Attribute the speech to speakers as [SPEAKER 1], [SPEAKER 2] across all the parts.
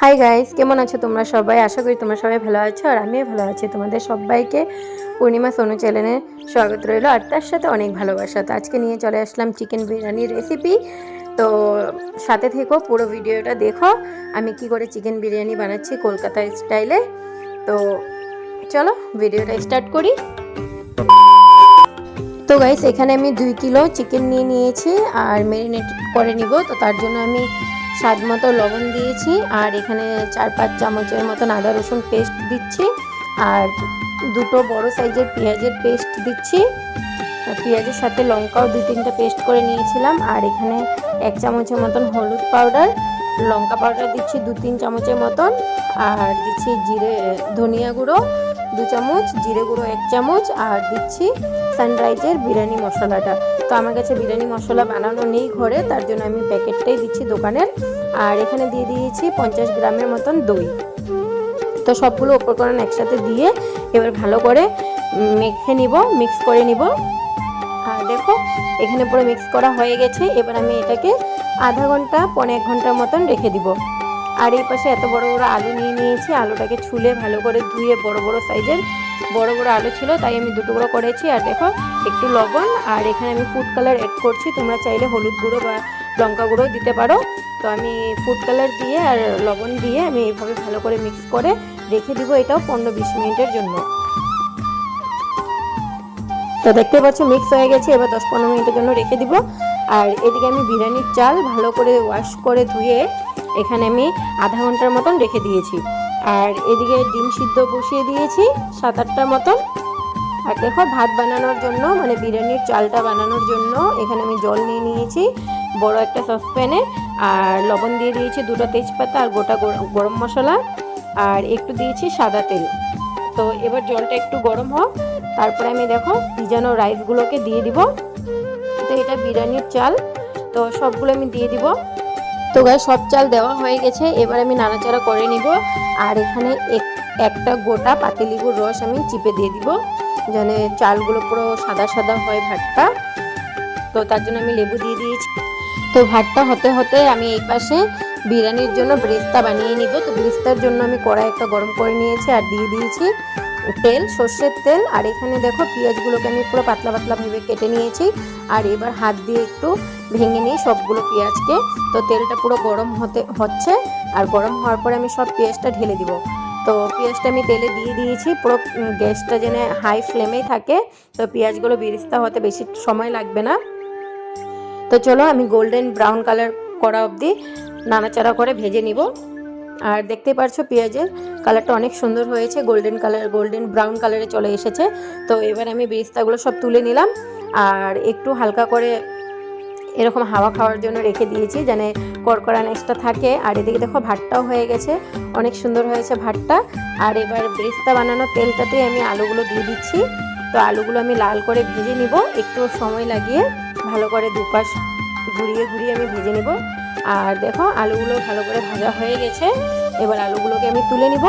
[SPEAKER 1] Hi guys, কেমন আছো তোমরা সবাই? আশা করি তোমরা সবাই ভালো আছো আর আমিও ভালো আছি। তোমাদের সবাইকে পূর্ণিমা সোনু চ্যানেলে স্বাগত রইলো আর তার সাথে অনেক ভালোবাসা। তো আজকে নিয়ে চলে আসলাম চিকেন বিরিয়ানির রেসিপি। তো সাথে থেকো, পুরো ভিডিওটা দেখো আমি কি করে চিকেন বিরিয়ানি বানাচ্ছি কলকাতা স্টাইলে। তো চলো ভিডিওটা স্টার্ট করি। তো গাইস, এখানে আমি 2 কিলো চিকেন নিয়েছি আর ম্যারিনেট করে নিব। তো তার জন্য আমি স্বাদ মতো লবণ দিয়েছি আর এখানে 4-5 চামচের মতন আদা রসুন পেস্ট দিচ্ছি আর দুটো বড় সাইজের পেঁয়াজের পেস্ট দিচ্ছি। পেঁয়াজের সাথে লঙ্কাও 2-3টা পেস্ট করে নিয়েছিলাম আর এখানে 1 চামচের মতন হলুদ পাউডার, লঙ্কা পাউডার দিচ্ছি 2-3 চামচের মতন আর দিচ্ছি ধনিয়া গুঁড়ো 2 চামচ, জিরে গুঁড়ো 1 চামচ আর দিচ্ছি সানরাইজের বিরিয়ানি মশলাটা। তো আমার কাছে বিরিয়ানি মশলা বানানো নেই ঘরে, তার জন্য আমি প্যাকেটটাই দিচ্ছি দোকানের। আর এখানে দিয়ে দিয়েছি 50 গ্রামের মতন দই। তো সবগুলো উপকরণ একসাথে দিয়ে এবার ভালো করে মেখে নিব, মিক্স করে নিব। আর দেখো এখানে পুরো মিক্স করা হয়ে গেছে। এবার আমি এটাকে আধা ঘন্টা 1.5 ঘন্টার মতন রেখে দিব। আর এই পাশে এত বড় বড় আলু নিয়েছি, আলুটাকে ছুলে ভালো করে ধুয়ে বড় বড় সাইজের বড় বড় আলু ছিল তাই আমি 2 টুকরো করেছি। আর দেখো একটু লবণ আর এখানে আমি ফুড কালার অ্যাড করছি, তোমরা চাইলে হলুদ গুঁড়ো বা লঙ্কা গুঁড়ো দিতে পারো। তো আমি ফুড কালার দিয়ে আর লবণ দিয়ে আমি এইভাবে ভালো করে মিক্স করে রেখে দিব, এটাও 15-20 মিনিটের জন্য। তো দেখতে পাচ্ছ মিক্স হয়ে গেছে, এবার 10-15 মিনিটের জন্য রেখে দিব। আর এদিকে আমি বিরিয়ানির চাল ভালো করে ওয়াশ করে ধুয়ে এখানে আমি আধা ঘন্টার মতন রেখে দিয়েছি। আর এদিকে ডিম সিদ্ধ বসিয়ে দিয়েছি 7-8টার মতন। আর দেখো ভাত বানানোর জন্য মানে বিরিয়ানির চালটা বানানোর জন্য এখানে আমি জল নিয়েছি বড় একটা সসপ্যানে। আর লবণ দিয়ে দিয়েছি 2টা তেজপাতা আর গোটা গরম মশলা আর একটু দিয়েছি সাদা তেল। তো এবার জলটা একটু গরম হোক, তারপরে আমি দেখো ভিজানো রাইসগুলোকে দিয়ে দিব। তো এটা বিরিয়ানির চাল, তো সবগুলো আমি দিয়ে দিব। তো গায়ে সব চাল দেওয়া হয়ে গেছে, এবার আমি নাড়াচাড়া করে নিব। আর এখানে একটা গোটা পাতিলেবুর রস আমি চিপে দিয়ে দিব, যেন চালগুলো পুরো সাদা সাদা হয় ভাতটা। তো তার জন্য আমি লেবু দিয়ে দিয়েছি। তো ভাতটা হতে হতে আমি এই পাশে বিরিয়ানির জন্য ব্রেস্তা বানিয়ে নিব। তো ব্রেস্তার জন্য আমি কড়াই একটা গরম করে নিয়েছি আর দিয়ে দিয়েছি তেল, সর্ষের তেল। আর এখানে দেখো পেঁয়াজগুলোকে আমি পুরো পাতলা পাতলা ভেবে কেটে নিয়েছি আর এবার হাত দিয়ে একটু ভেঙে নিই সবগুলো পেঁয়াজকে। তো তেলটা পুরো গরম হচ্ছে আর গরম হওয়ার পরে আমি সব পেঁয়াজটা ঢেলে দিব। তো পেঁয়াজটা আমি তেলে দিয়ে দিয়েছি, পুরো গ্যাসটা যেন হাই ফ্লেমেই থাকে। তো পেঁয়াজগুলো বেরেস্তা হতে বেশি সময় লাগবে না। তো চলো আমি গোল্ডেন ব্রাউন কালার করা অবধি নাড়াচাড়া করে ভেজে নিব। আর দেখতে পাচ্ছ পেঁয়াজের কালারটা অনেক সুন্দর হয়েছে, গোল্ডেন ব্রাউন কালারে চলে এসেছে। তো এবার আমি বেরেস্তাগুলো সব তুলে নিলাম আর একটু হালকা করে এরকম হাওয়া খাওয়ার জন্য রেখে দিয়েছি, যেন কড়কড়ানেসটা থাকে। আর এদিকে দেখো ভাতটাও হয়ে গেছে, অনেক সুন্দর হয়েছে ভাতটা। আর এবার বেরেস্তা বানানোর তেলটাতে আমি আলুগুলো দিয়ে দিচ্ছি। তো আলুগুলো আমি লাল করে ভেজে নিব, একটু সময় লাগিয়ে ভালো করে দুপাশ ঘুরিয়ে ঘুরিয়ে আমি ভেজে নিব। আর দেখো আলুগুলো ভালো করে ভাজা হয়ে গেছে, এবার আলুগুলোকে আমি তুলে নিব।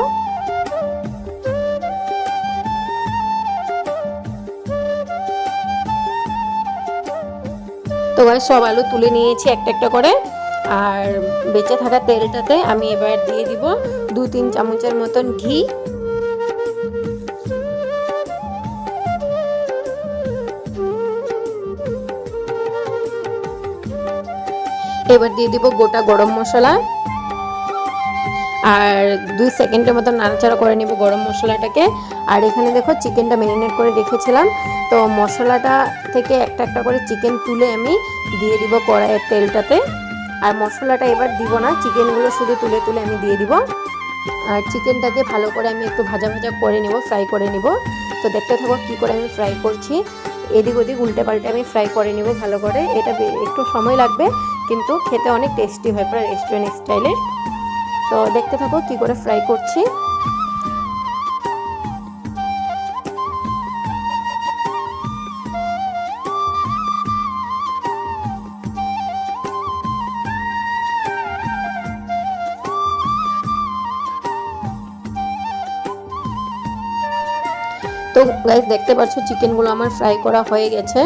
[SPEAKER 1] তো গাইস সব আলু তুলে নিয়েছি একটা একটা করে। আর বেঁচে থাকা তেলটাতে আমি এবার দিয়ে দিব 2-3 চামচের মতন ঘি। এবার দিয়ে দিব গোটা গরম মশলা আর 2 সেকেন্ডের মতো নাড়াচাড়া করে নেব গরম মশলাটাকে। আর এখানে দেখো চিকেনটা ম্যারিনেট করে রেখেছিলাম, তো মশলাটা থেকে একটা একটা করে চিকেন তুলে আমি দিয়ে দিব কড়াইয়ের তেলটাতে। আর মশলাটা এবার দিব না, চিকেনগুলো শুধু তুলে তুলে আমি দিয়ে দিব। আর চিকেনটাকে ভালো করে আমি একটু ভাজা ভাজা করে নেব, ফ্রাই করে নেব। তো দেখতে থাকো কী করে আমি ফ্রাই করছি, এদিক ওদিক উল্টে পাল্টে আমি ফ্রাই করে নেব ভালো করে। এটা একটু সময় লাগবে কিন্তু খেতে অনেক টেস্টি হয়, পুরো রেস্টুরেন্ট স্টাইলের। তো দেখতে থাকো কি করে ফ্রাই করছি। তো গাইস দেখতে পাচ্ছ চিকেনগুলো আমার ফ্রাই করা হয়ে গেছে।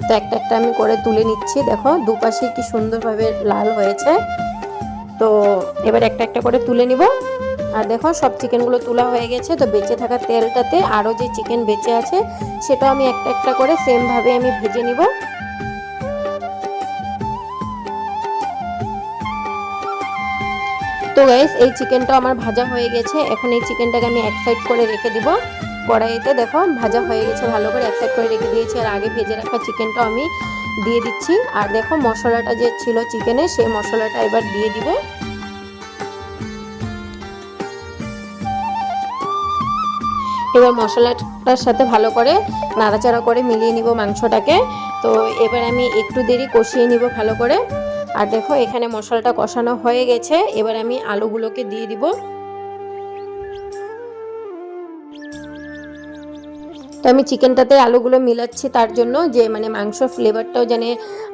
[SPEAKER 1] তো একটা একটা আমি করে তুলে নিচ্ছি, দেখো দুপাশে কি সুন্দরভাবে লাল হয়েছে। তো তো এবার একটা একটা করে তুলে নিব। আর দেখো সব চিকেনগুলো তোলা হয়ে গেছে। তো বেঁচে থাকা তেলটাতে আরও যে চিকেন বেঁচে আছে সেটাও আমি একটা একটা করে সেমভাবে আমি ভেজে নিব। তো গাইস এই চিকেনটা আমার ভাজা হয়ে গেছে। এখন এই চিকেনটাকে আমি এক সাইড করে রেখে দিব। কড়াইতে দেখো ভাজা হয়ে গেছে, ভালো করে এক সাইড করে রেখে দিয়েছি। আর আগে ভেজে রাখা চিকেনটাও আমি দিয়ে দিচ্ছি। আর দেখো মশলাটা যে ছিল চিকেনে সেই মশলাটা এবার দিয়ে দিব। এবার মশলাটার সাথে ভালো করে নাড়াচাড়া করে মিলিয়ে নিব মাংসটাকে। তো এবার আমি একটু দেরি কষিয়ে নিব ভালো করে। আর দেখো এখানে মশলাটা কষানো হয়ে গেছে। এবার আমি আলুগুলোকে দিয়ে দিব। তো আমি চিকেনটাতে আলুগুলো মিলাচ্ছি তার জন্য যে মানে মাংস ফ্লেভারটাও যেন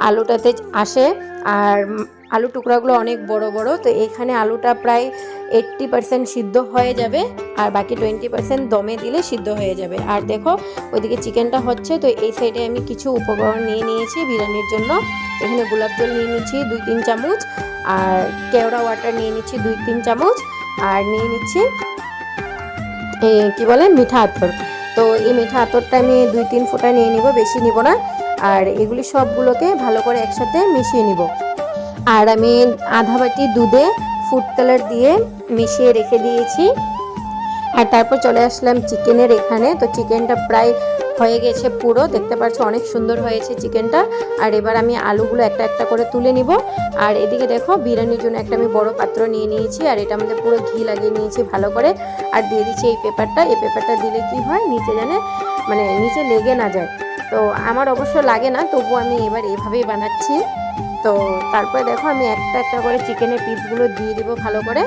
[SPEAKER 1] আলুটাতে আসে। আর আলু টুকরাগুলো অনেক বড় বড়। তো এখানে আলুটা প্রায় 80% সিদ্ধ হয়ে যাবে আর বাকি 20% দমে দিলে সিদ্ধ হয়ে যাবে। আর দেখো ওইদিকে চিকেনটা হচ্ছে। তো এই সাইডে আমি কিছু উপকরণ নিয়ে নিয়েছি বিরিয়ানির জন্য। এখানে গোলাপ জল নিয়ে নিচ্ছি 2-3 চামচ, আর কেওড়া ওয়াটার নিয়ে নিচ্ছি 2-3 চামচ, আর নিয়ে নিচ্ছি কি বলে মিঠা আতর। তো এই মিঠা আতরটা আমি 2-3 ফোঁটা নিয়ে নিব, বেশি নিব না। আর এগুলি সবগুলোকে ভালো করে একসাথে মিশিয়ে নিব। আর আমি আধা বাটি দুধে ফুড কালার দিয়ে মিশিয়ে রেখে দিয়েছি। আর তারপর চলে আসলাম চিকেনের এখানে। তো চিকেনটা প্রায় হয়ে গেছে পুরো, দেখতে পাচ্ছ অনেক সুন্দর হয়েছে চিকেনটা। আর এবার আমি আলুগুলো একটা একটা করে তুলে নিব। আর এদিকে দেখো বিরিয়ানির জন্য একটা আমি বড় পাত্র নিয়ে নিয়েছি। আর এটা আমাদের পুরো ঘি লাগিয়ে নিয়েছি ভালো করে। আর দিয়ে দিচ্ছি এই পেপারটা। এই পেপারটা দিলে কি হয় নিচে জানে মানে নিচে লেগে না যায়। তো আমার অবশ্য লাগে না, তবু আমি এবার এভাবেই বানাচ্ছি। তো তারপরে দেখো আমি একটা একটা করে চিকেনের পিসগুলো দিয়ে দিব ভালো করে।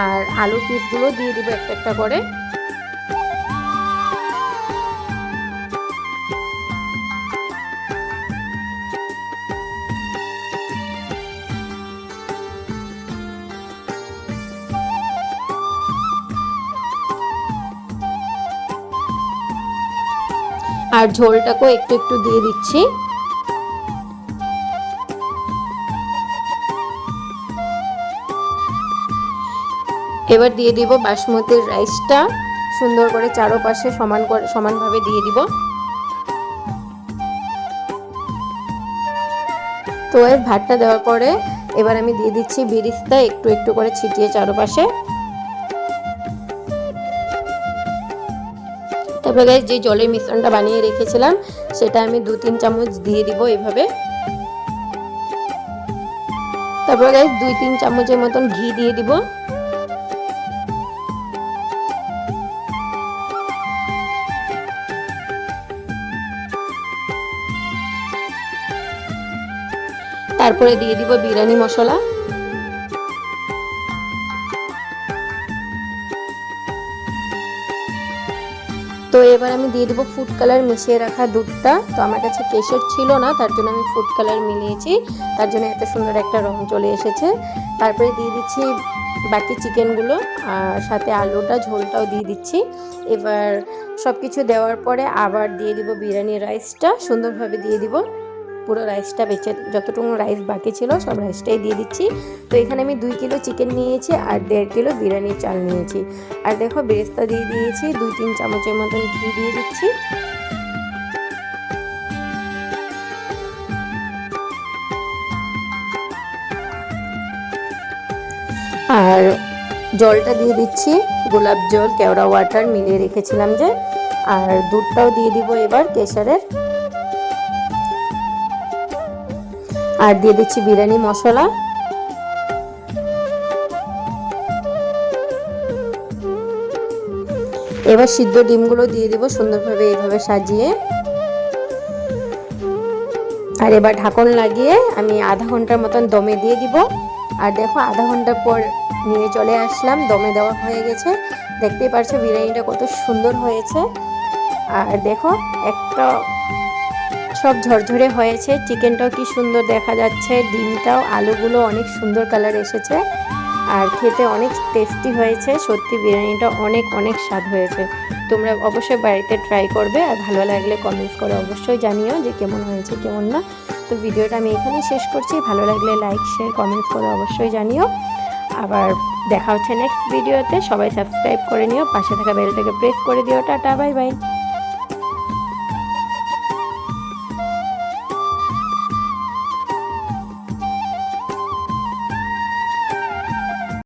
[SPEAKER 1] আর আলুর পিসগুলো দিয়ে দিব একটা একটা করে। আর ঝোলটাকেও একটু একটু দিয়ে দিচ্ছি। এবার দিয়ে দিব বাসমতির রাইসটা সুন্দর করে চারপাশে সমানভাবে দিয়ে দিব। তো এর ভাতটা দেওয়ার পরে এবার আমি দিয়ে দিচ্ছি বিরিস্তা একটু একটু করে ছিটিয়ে চারপাশে। তারপরে গাইস যে জলের মিশ্রণটা বানিয়ে রেখেছিলাম সেটা আমি 2-3 চামচ দিয়ে দিব এভাবে। তারপরে গাইস 2-3 চামচের মতন ঘি দিয়ে দিব। তারপরে দিয়ে দিব বিরিয়ানি মশলা। তো এবার আমি দিয়ে দেবো ফুড কালার মিশিয়ে রাখা দুধটা। তো আমার কাছে কেশর ছিল না, তার জন্য আমি ফুড কালার মিলিয়েছি, তার জন্য এত সুন্দর একটা রং চলে এসেছে। তারপরে দিয়ে দিচ্ছি বাকি চিকেনগুলো আর সাথে আলুটা ঝোলটাও দিয়ে দিচ্ছি। এবার সব কিছু দেওয়ার পরে আবার দিয়ে দিব বিরিয়ানি রাইসটা, সুন্দরভাবে দিয়ে দিব। পুরো রাইসটা বেঁচে যতটুকু রাইস বাকি ছিল সব রাইসটাই দিয়ে দিচ্ছি। তো এখানে আমি 2 কিলো চিকেন নিয়েছি আর 1.5 কিলো বিরিয়ানির চাল নিয়েছি। আর দেখো বেরেস্তা দিয়ে দিয়েছি, 2-3 চামচের মতন ঘি দিয়ে দিচ্ছি। আর জলটা দিয়ে দিচ্ছি গোলাপ জল কেওড়া ওয়াটার মিলিয়ে রেখেছিলাম যে। আর দুধটাও দিয়ে দিব এবার কেশরের। আর দিয়ে দিচ্ছি বিরিয়ানি মশলা। এবার সিদ্ধ ডিমগুলো দিয়ে দিব সুন্দরভাবে এইভাবে সাজিয়ে। আর এবার ঢাকন লাগিয়ে আমি আধা ঘন্টার মতন দমে দিয়ে দিব। আর দেখো আধা ঘন্টা পর নিয়ে চলে আসলাম, দমে দেওয়া হয়ে গেছে। দেখতেই পারছো বিরিয়ানিটা কত সুন্দর হয়েছে। আর দেখো একটা সব ঝরঝরে হয়েছে, চিকেনটাও কি সুন্দর দেখা যাচ্ছে, ডিমটাও আলুগুলো অনেক সুন্দর কালার এসেছে। আর খেতে অনেক টেস্টি হয়েছে, সত্যি বিরিয়ানিটা অনেক অনেক স্বাদ হয়েছে। তোমরা অবশ্যই বাড়িতে ট্রাই করবে, আর ভালো লাগলে কমেন্টস করে অবশ্যই জানিও যে কেমন হয়েছে কেমন না। তো ভিডিওটা আমি এখানেই শেষ করছি। ভালো লাগলে লাইক শেয়ার কমেন্টস করে অবশ্যই জানিও। আবার দেখা হচ্ছে নেক্সট ভিডিওতে। সবাই সাবস্ক্রাইব করে নিও, পাশে থাকা বেলটাকে প্রেস করে দিও। Tata, bye bye.